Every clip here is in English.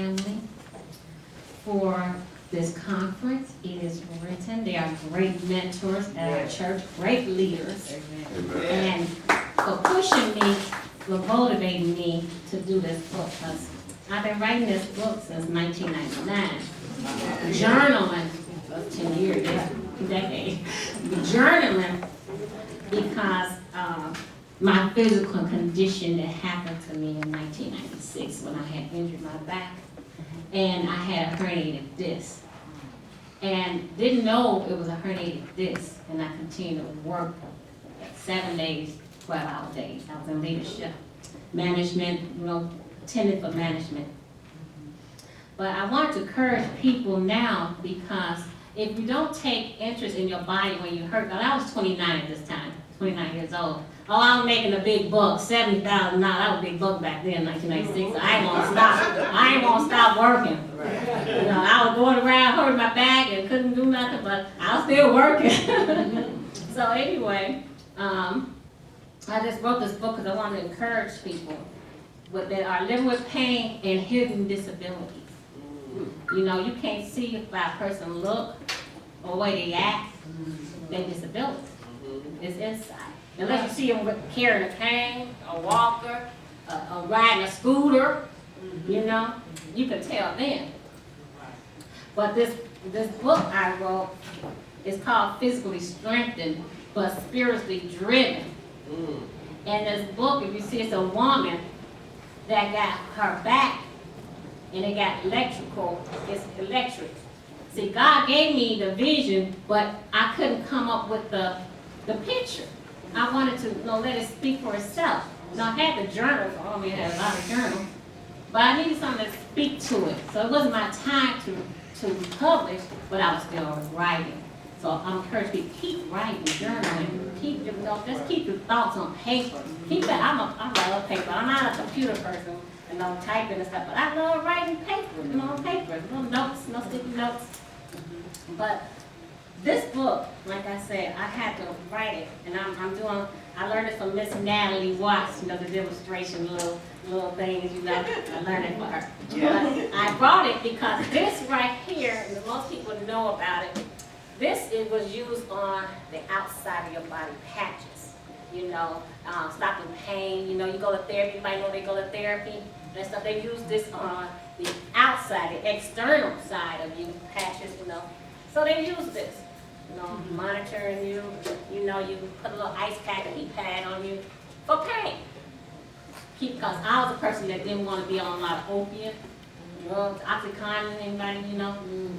family for this conference. It is written. They are great mentors at our church, great leaders. Amen. And for pushing me, for motivating me to do this book, because I've been writing this book since 1999. Journaling for 10 years, decade. Journaling because my physical condition that happened to me in 1996 when I had injured my back and I had a herniated disc. And didn't know it was a herniated disc, and I continued to work 7 days, 12-hour days. I was in leadership, management, attended for management. But I want to encourage people now, because if you don't take interest in your body when you're hurt, I was 29 at this time, 29 years old. Oh, I was making a big buck, $70,000. That was a big buck back then, 1996. So I ain't gonna stop. I ain't gonna stop working. I was going around hurting my back and couldn't do nothing, but I was still working. So anyway, I just wrote this book because I wanted to encourage people that are living with pain and hidden disabilities. You can't see if a person look or where they act, their disability. It's inside. Unless you see them carrying a cane, a walker, or riding a scooter, you can tell then. But this book I wrote is called Physically Strengthened but Spiritually Driven. And this book, if you see, it's a woman that got her back and it got it's electric. See, God gave me the vision, but I couldn't come up with the picture. I wanted to let it speak for itself. I had the journal, I mean, I had a lot of journals, but I needed something to speak to it. So it wasn't my time to publish, but I was still writing. So I'm encouraged to keep writing, journaling, just keep your thoughts on paper. Keep that. I love paper. I'm not a computer person and typing and stuff, but I love writing paper, on paper, little notes, no sticky notes. But this book, like I said, I had to write it, and I learned it from Miss Natalie Watts, the demonstration little things, I learned it for her. Yes. But I brought it because this right here, and most people know about it, it was used on the outside of your body, patches, stopping pain, you go to therapy, you might know they go to therapy and stuff. They use this on the outside, the external side of you, patches, So they use this. Monitoring you, you put a little ice pack, a heat pad on you for pain. Because I was a person that didn't want to be on a lot of opiate, drugs, Oxycontin, anybody,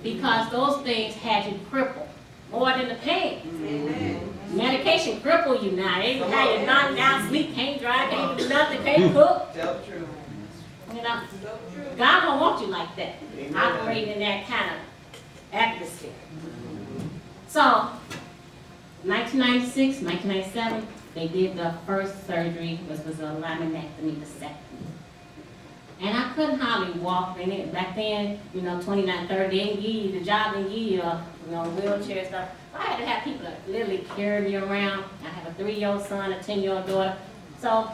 because those things had you crippled more than the pain. Mm-hmm. Medication cripple you now. They had you knocked down, sleep, can't drive, can't do nothing, can't cook. Tell the truth. God don't want you like that. Operating in that kind of atmosphere. So, 1996, 1997, they did the first surgery, which was a laminectomy, vasectomy. And I couldn't hardly walk in it. Back then, 29, 30, they didn't give you, the job didn't give you, wheelchair and stuff. I had to have people that literally carry me around. I have a 3-year-old son, a 10-year-old daughter. So,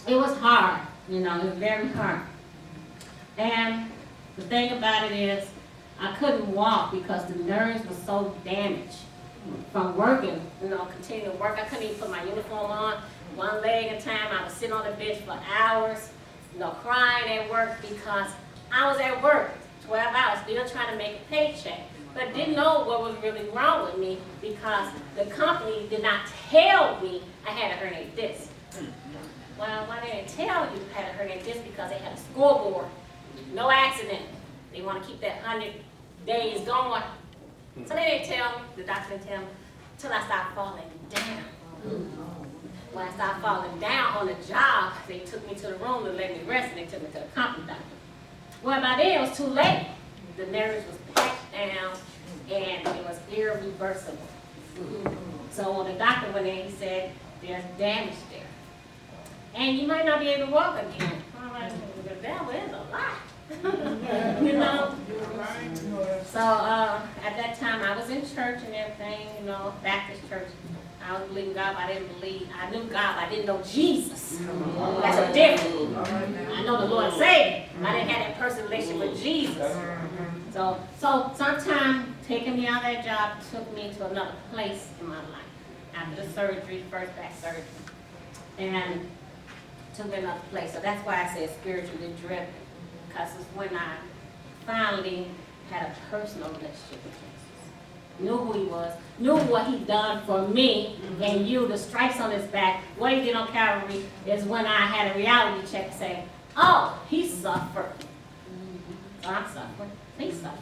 it was hard, it was very hard. And the thing about it is, I couldn't walk because the nerves were so damaged from working, continuing to work. I couldn't even put my uniform on, one leg at a time. I was sitting on the bench for hours, crying at work because I was at work 12 hours, still trying to make a paycheck. But didn't know what was really wrong with me because the company did not tell me I had a herniated disc. Well, why didn't they tell you I had a herniated disc? Because they had a scoreboard, no accident. They want to keep that 100 days going. So they didn't tell me, the doctor didn't tell me, until I started falling down. When I started falling down on the job, they took me to the room to let me rest, and they took me to the company doctor. Well, by then it was too late. The nerves was packed down, and it was irreversible. So when the doctor went in, he said, there's damage there. And you might not be able to walk again. I'm like, the devil is a lie. So at that time I was in church and everything, Baptist church. I was believing God, but I didn't believe. I knew God, but I didn't know Jesus. That's a difference. I know the Lord saved me. I didn't have that personal relationship with Jesus. So sometimes taking me out of that job took me to another place in my life. After the surgery, the first back surgery. And took me to another place. So that's why I said spiritually driven. Because it's when I finally had a personal relationship with Jesus. Knew who he was, knew what he done for me, and you, the stripes on his back, what he did on Calvary, is when I had a reality check to say, oh, he suffered. So I suffered. He suffered.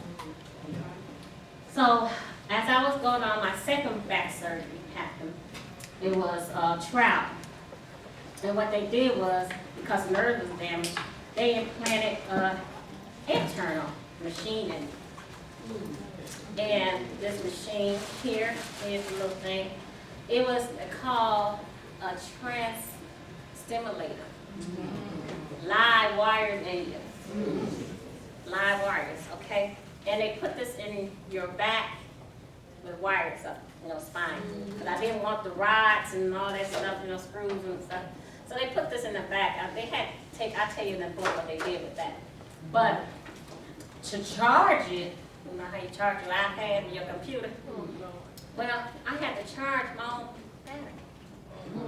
So as I was going on, my second back surgery happened. It was trial. And what they did was, because the nerve was damaged, they implanted an internal machine in it. And this machine here, here's the little thing. It was called a trans-stimulator. Live wires in you. Live wires, okay? And they put this in your back with wires up, spine. Because I didn't want the rods and all that stuff, screws and stuff. So they put this in the back. They had to take, I'll tell you in the book what they did with that. But to charge it, you know how you charge your iPad and your computer? Well, I had to charge my own battery.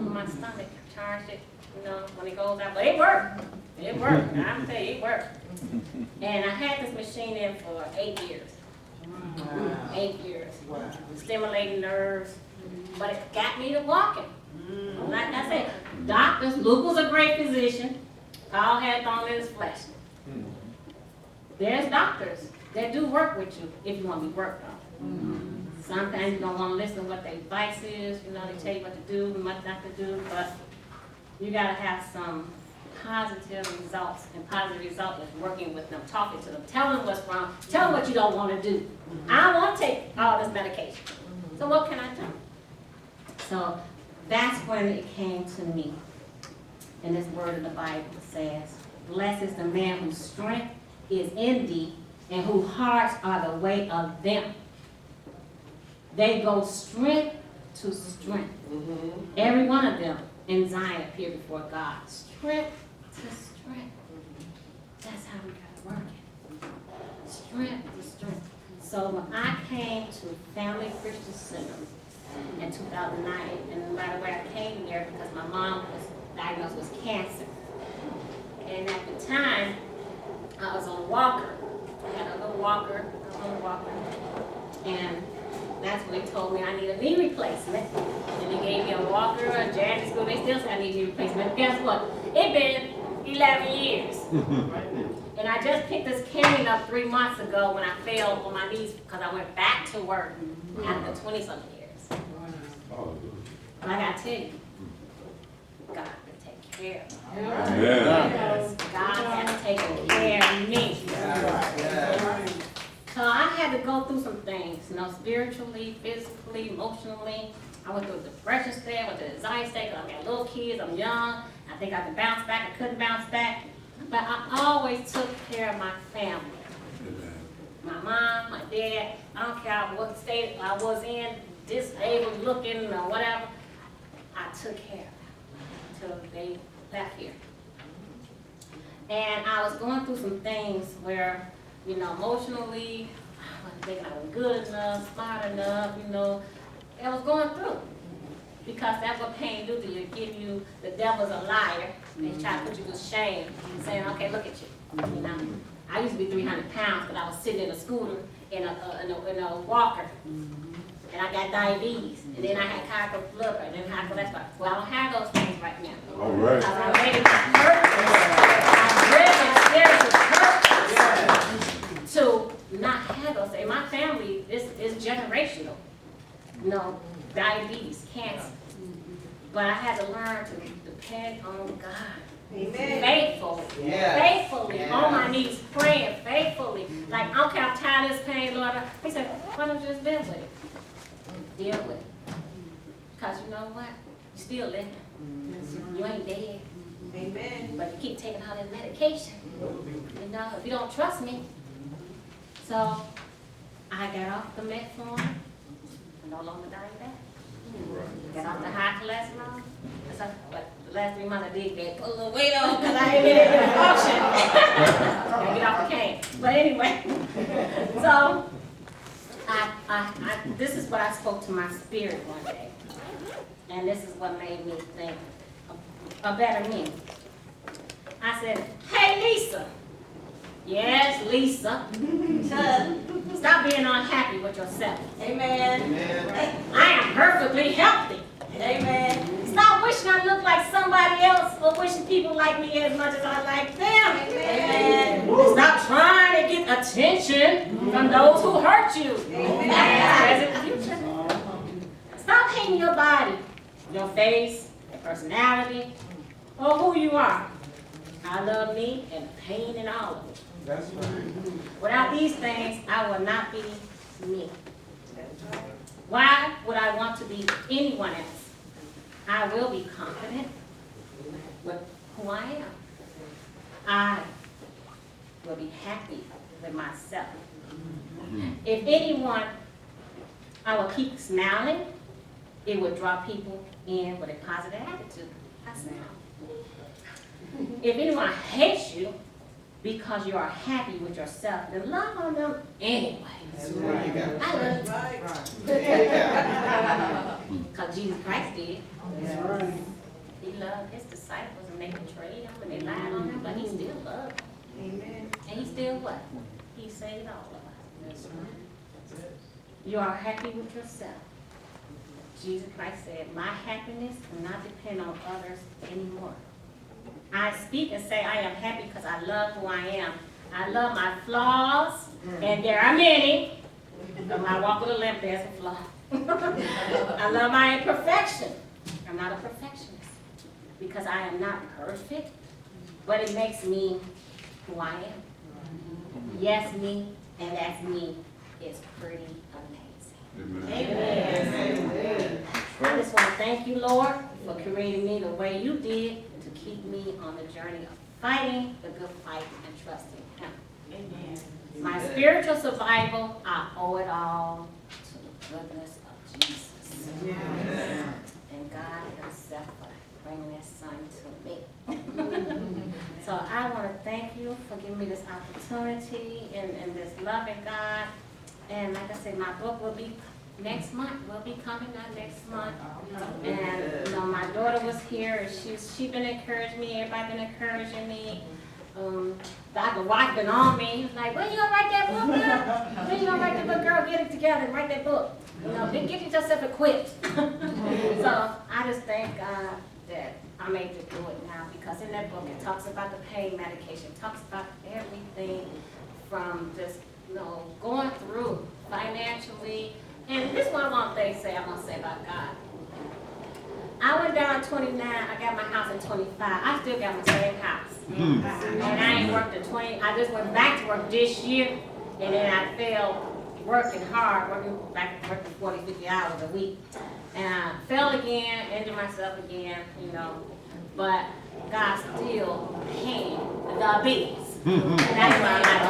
My stomach charged it, when it goes out. But it worked. It worked. I'm telling you, it worked. And I had this machine in for 8 years. Wow. 8 years. Wow. Stimulating nerves. But it got me to walking. Like I said, doctors, Luke was a great physician. Paul had thorn in his flesh. There's doctors that do work with you if you want to be worked on. Sometimes you don't want to listen to what their advice is. They tell you what to do and what not to do. But you got to have some positive results. And positive result is working with them, talking to them, telling them what's wrong, telling them what you don't want to do. I don't want to take all this medication. So what can I do? So that's when it came to me. And this word in the Bible says, blessed is the man whose strength is in thee, and whose hearts are the way of them. They go strength to strength. Every one of them in Zion appear before God. Strength to strength. That's how we got to work it. Strength to strength. So when I came to Family Christian Center in 2009, and by the way, I came there because my mom was diagnosed with cancer. And at the time, I was on a walker. I had a little walker, and that's when they told me I need a knee replacement. And they gave me a walker, a jazz school. They still say I need a knee replacement. But guess what? It's been 11 years. And I just picked this cane up 3 months ago when I fell on my knees because I went back to work after 20-something years. But I got to tell you, God can take care of me. God has taken care of me. So I had to go through some things, spiritually, physically, emotionally. I went through a depression stage, I went through anxiety stage, because I got little kids, I'm young. I think I could bounce back, I couldn't bounce back. But I always took care of my family. My mom, my dad, I don't care what state I was in, disabled, looking, or whatever. I took care of them until they left here. And I was going through some things where, emotionally, I wasn't thinking I was good enough, smart enough, I was going through. Because that's what pain do to you. It give you, the devil's a liar. They try to put you to shame, saying, okay, look at you. I used to be 300 pounds, but I was sitting in a scooter in a walker. And I got diabetes. And then I had high blood pressure, and then high cholesterol. Well, I don't have those things right now. All right. Because I'm ready for purpose. I'm driven, spiritual purpose to not have those things. My family is generational. Diabetes, cancer. But I had to learn to depend on God. Amen. Faithfully. Yes. Faithfully. Yes. On my knees, praying faithfully. Like, okay, I'm tired of this pain, Lord. He said, why don't you just deal with it? Deal with it. Because you know what? You're still living. You ain't dead. Amen. But you keep taking all that medication. If you don't trust me. So I got off the metformin. No longer diabetic. Get off the high cholesterol. That's what the last 3 months I did get. Put a little weight on because I ain't been able to function. Gotta get off the cane. But anyway, so this is what I spoke to my spirit one day. And this is what made me think a better me. I said, hey Lisa. Yes, Lisa. Stop being unhappy with yourself. Amen. I am perfectly healthy. Amen. Stop wishing I looked like somebody else or wishing people like me as much as I like them. Amen. Stop trying to get attention from those who hurt you. Present future. Stop hating your body, your face, your personality, or who you are. I love me and pain and all of it. That's right. Without these things, I will not be me. Why would I want to be anyone else? I will be confident with who I am. I will be happy with myself. If anyone, I will keep smiling. It will draw people in with a positive attitude. I smile. If anyone hates you because you are happy with yourself, then love on them anyway. There you go. I love you. There you go. Because Jesus Christ did. That's right. He loved his disciples and they betrayed him and they lied on him, but he still loved them. Amen. And he still what? He saved all of us. That's right. You are happy with yourself. Jesus Christ said, my happiness will not depend on others anymore. I speak and say I am happy because I love who I am. I love my flaws, and there are many. When I walk with a limp, there's a flaw. I love my imperfection. I'm not a perfectionist because I am not perfect, but it makes me who I am. Yes, me, and that's me is pretty amazing. Amen. I just want to thank you, Lord, for creating me the way you did to keep me on the journey of fighting the good fight and trusting Him. Amen. My spiritual survival, I owe it all to the goodness of Jesus. Amen. And God Himself for bringing His Son to me. So I want to thank you for giving me this opportunity and this loving God. And like I said, my book will be next month. Will be coming out next month. And you know, my daughter was here, and she's been encouraging me. Everybody been encouraging me. Dr. White been on me. He was like, when you gonna write that book, girl? When you gonna write that book, girl? Get it together and write that book. You know, get yourself equipped. So I just thank God that I'm able to do it now, because in that book it talks about the pain medication, it talks about everything from just, you know, going through financially. And this is one more thing I'm gonna say about God. I went down 29, I got my house in 25. I still got my same house. And I ain't worked at 20, I just went back to work this year, and then I fell working hard, working 40, 50 hours a week. And I fell again, injured myself again, you know, but God still came the beats. That's why I like